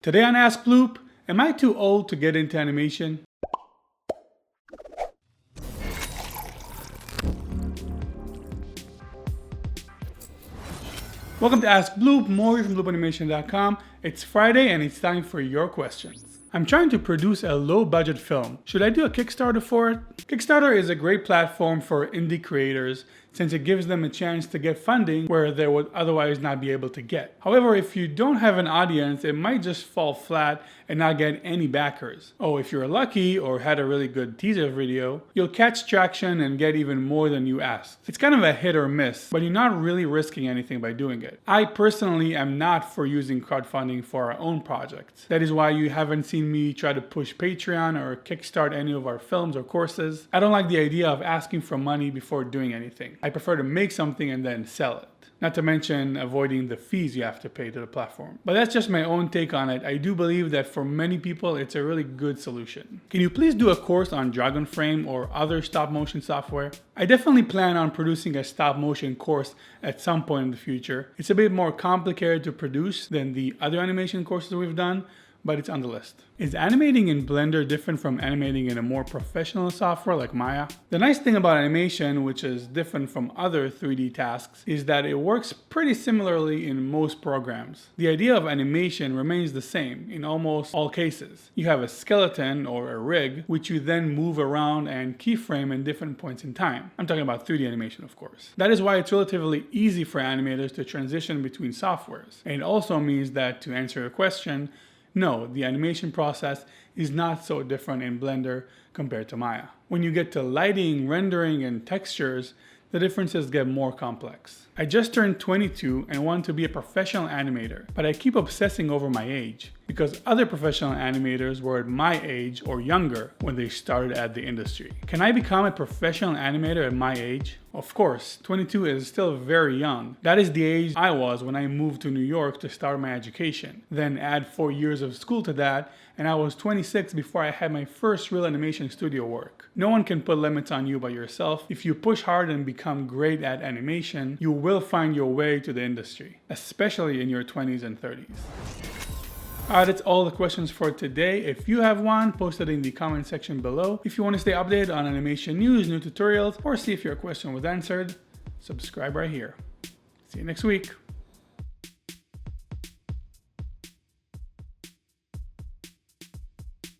Today on AskBloop, am I too old to get into animation? Welcome to AskBloop, more from BloopAnimation.com. It's Friday and it's time for your questions. I'm trying to produce a low-budget film. Should I do a Kickstarter for it? Kickstarter is a great platform for indie creators since it gives them a chance to get funding where they would otherwise not be able to get. However, if you don't have an audience, it might just fall flat and not get any backers. Oh, if you're lucky or had a really good teaser video, you'll catch traction and get even more than you asked. It's kind of a hit or miss, but you're not really risking anything by doing it. I personally am not for using crowdfunding for our own projects. That is why you haven't seen me try to push Patreon or kickstart any of our films or courses. I don't like the idea of asking for money before doing anything. I prefer to make something and then sell it. Not to mention avoiding the fees you have to pay to the platform. But that's just my own take on it. I do believe that for many people, it's a really good solution. Can you please do a course on Dragon Frame or other stop motion software? I definitely plan on producing a stop motion course at some point in the future. It's a bit more complicated to produce than the other animation courses we've done, but it's on the list. Is animating in Blender different from animating in a more professional software like Maya? The nice thing about animation, which is different from other 3D tasks, is that it works pretty similarly in most programs. The idea of animation remains the same in almost all cases. You have a skeleton or a rig, which you then move around and keyframe in different points in time. I'm talking about 3D animation, of course. That is why it's relatively easy for animators to transition between softwares. And it also means that, to answer your question, no, the animation process is not so different in Blender compared to Maya. When you get to lighting, rendering, and textures, the differences get more complex. I just turned 22 and want to be a professional animator, but I keep obsessing over my age because other professional animators were at my age or younger when they started at the industry. Can I become a professional animator at my age? Of course, 22 is still very young. That is the age I was when I moved to New York to start my education. Then add 4 years of school to that, and I was 26 before I had my first real animation studio work. No one can put limits on you but yourself. If you push hard and become great at animation, you will find your way to the industry, especially in your 20s and 30s. Alright, that's all the questions for today. If you have one, post it in the comment section below. If you want to stay updated on animation news, new tutorials, or see if your question was answered, subscribe right here. See you next week.